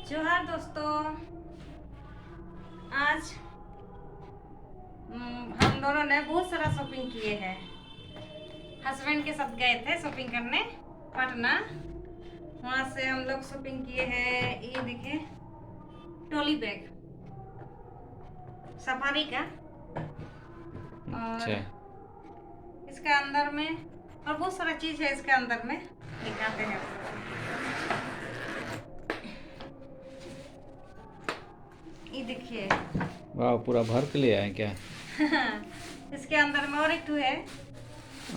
जोहार दोस्तों। आज हम दोनों ने बहुत सारा शॉपिंग किए हैं। हस्बैंड के साथ गए थे शॉपिंग करने पटना। वहाँ से हम लोग शॉपिंग किए हैं। ये देखिए ट्रॉली बैग सफारी का, और अच्छा। इसके अंदर में और बहुत सारा चीज है। इसके अंदर में दिखाते हैं आपको। ये देखिए वाह, पूरा भर के ले आए क्या? इसके अंदर में और एक ठो है।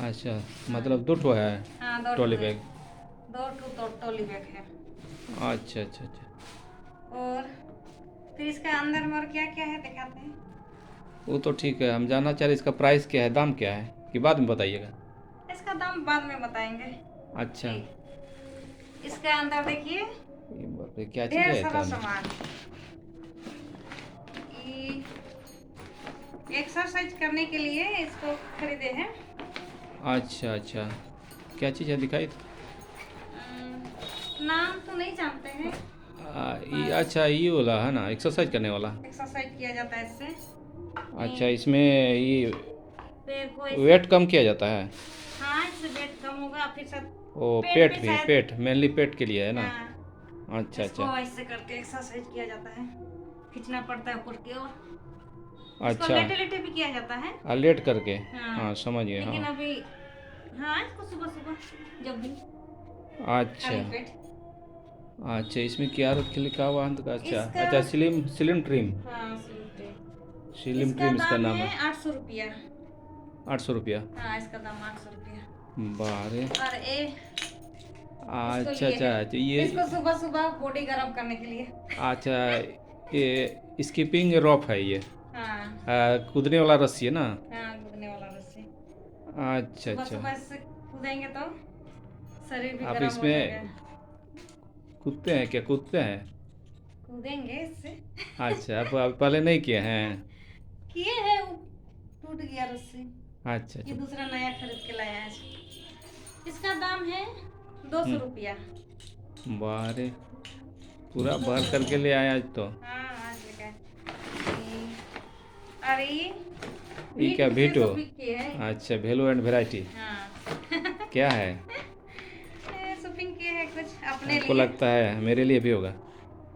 अच्छा, हाँ मतलब दो ठो है हाँ, दो ट्रॉली ठो है। बैग। दो ठो तो ट्रॉली बैग है। अच्छा अच्छा अच्छा। और फिर इसके अंदर में और क्या क्या है दिखाते हैं। वो तो ठीक है, हम जानना चाह रहे इसका प्राइस क्या है, दाम क्या है, कि बाद में बताइएगा। इसका दाम बाद में बताएंगे। अच्छा। ये इसके अंदर देखिए ये बाप रे, क्या चीज़ ढेर है सारा इतना में? सामान। ये एक्सरसाइज करने के लिए इसको खरीदे हैं। अच्छा अच्छा, क्या चीज़ है दिखाई तो? नाम तो नहीं जानते हैं, ये पर अच्छा, ये वाला है ना, एक्सरसाइज करने वाला? एक्सरसाइज किया जाता है इससे। अच्छा, ये इसमें ये पैर को ऐसे, वेट कम किया जाता है? हाँ इससे वेट कम होगा। फिर सब ओ, पेट पेट पे भी, शायद। पेट मेनली पेट के लिए है ना? हाँ, अच्छा अच्छा इसको ऐसे करके एक्सरसाइज किया जाता है। खींचना पड़ता है ऊपर की ओर। इसको अच्छा। लेटे लेटे भी किया जाता है। लेट करके? हाँ, हाँ, समझ गए, लेकिन हाँ। अभी हाँ इसको सुबह सुबह जब भी अच्छा खाली पेट। अच्छा, इसमें क्या लिखा हुआ है तो? अच्छा इसका अच्छा, स्लिम स्लिम ट्रिम। हाँ सुनते, स्लिम इसका ट्रिम इसका दाम नाम है है। 800 रुपया। 800 रुपया? हाँ इसका दाम 800 रुपया। बारे। और ए इसको अच्छा लिए अच्छा है, अच्छा, ये। इसको सुबह सुबह बॉडी गर्म करने के लिए। अच्छा, ये स्कीपिंग रॉप है ये? हाँ कूदने वाला रस्सी है ना? हाँ, कूदने वाला रस्सी। अच्छा सुबह अच्छा। सुबह इससे कूदेंगे तो शरीर भी आप गर्म हो जाएगा। इसमें कूदते हैं क्या, कूदते हैं? कूदेंगे इससे। अच्छा, आप पहले नहीं किए हैं? किए हैं, वो टूट गया रस्सी। अच्छा ये अच्छा। दूसरा नया खरीद के लाया है। इसका दाम है 200 रुपया। बारे, पूरा दो भर सौ करके रुपया ले आए आज तो। हाँ आज लेकर आए। और ये ये भी क्या, टू से वीटो? शॉपिंग किए हैं। अच्छा, वैल्यू एंड वैरायटी। हाँ क्या है? शॉपिंग किए हैं कुछ अपने आपको लिए। लगता है मेरे लिए भी होगा?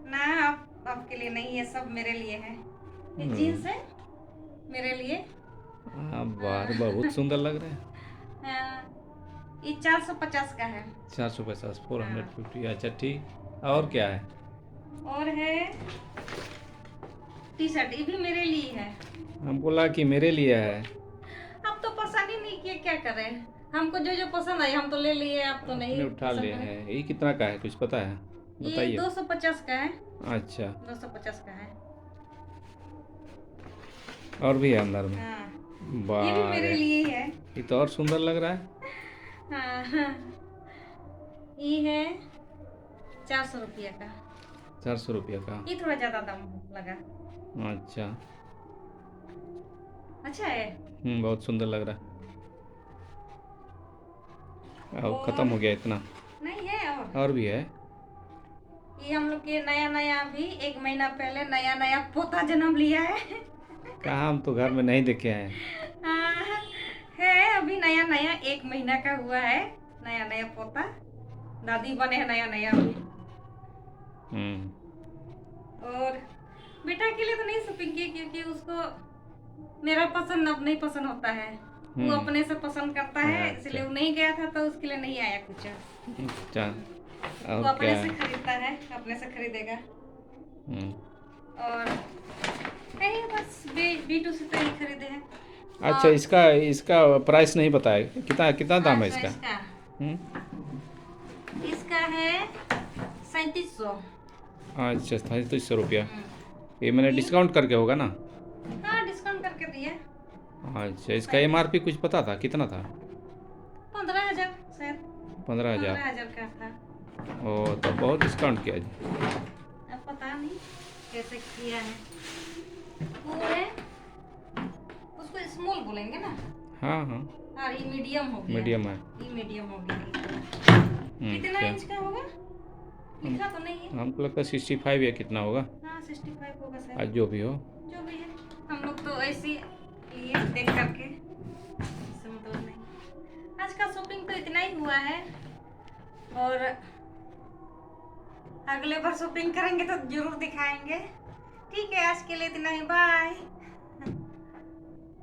ना, आप आपके लिए नहीं है, सब मेरे लिए है। ये हम्म। जीन्स है मेरे लिए। हाँ, बार हाँ, बहुत सुंदर लग रहे हैं। हाँ, ये 450 का है। 450, फोर हंड्रेड हाँ, फिफ्टी अच्छा ठीक। और क्या है? और है टी शर्ट, ये भी मेरे लिए है। हम बोला कि मेरे लिए है। आप तो पसंद ही नहीं किए, क्या करें। हमको जो जो पसंद आई हम तो ले लिए, आप तो आपने नहीं उठा पसंद लिए है। हैं, ये कितना का है, कुछ पता है? ये बताइए। 250 का है। अच्छा। 250 का है। और भी है अंदर में? हाँ, ये भी बार, मेरे लिए ही है। ये तो और सुंदर लग रहा है। हाँ हाँ, ये है 400 रुपया का। 400 रुपया का? ये थोड़ा ज्यादा दाम लगा। अच्छा। अच्छा है। बहुत सुंदर लग रहा है। अब ख़त्म और हो गया इतना? नहीं है, और भी है? ये हम लोग के नया नया अभी 1 महीना पहले नया नया पोता जन्म लिया है। कहाँ, हम तो घर में नहीं देखे हैं। हाँ, है अभी नया नया 1 महीना का हुआ है। नया नया पोता, दादी बने हैं नया नया अभी। हम्म। और बेटा के लिए तो नहीं शॉपिंग की, क्योंकि उसको मेरा पसंद अब नहीं पसंद होता है। वो हम्म। अपने से पसंद करता है, अच्छा इसलिए वो नहीं गया था तो उसके लिए नहीं आया कुछ। अच्छा। वो और अपने क्या से है? खरीदता है, अपने से खरीदेगा। हम्म। और नहीं, बस B2 से तो ही खरीदे हैं। अच्छा, और इसका इसका प्राइस नहीं बताया, कितना कितना दाम है अच्छा, इसका? इसका हम्म। इसका है 3700। अच्छा, 3700 रुपया। ये मैंने डिस्काउंट करके होगा ना? हाँ डिस्काउंट करके दिए। अच्छा, इसका 37, एमआरपी कुछ पता था, कितना था? 15,000 शायद। 15,000? 15,000 का था। ओ, तो बहुत डिस्काउंट किया जी। अब पता नहीं कैसे किया है। वो है, उसको स्मॉल बोलेंगे ना। हाँ हाँ, हाँ, ये मीडियम हो गया। मीडियम है। ये मीडियम हो गया। कितना अच्छा। इंच का होगा? लिखा तो नहीं है। हमको लगता है 65 या कितना होगा, हाँ 65 होगा आज शायद, जो भी हो। जो भी है। हम लोग तो ऐसे ही लिए देख करके, समझ नहीं। आज का शॉपिंग तो इतना ही हुआ है, और अगले बार शॉपिंग करेंगे तो जरूर दिखाएंगे। ठीक है, आज के लिए इतना ही, बाय।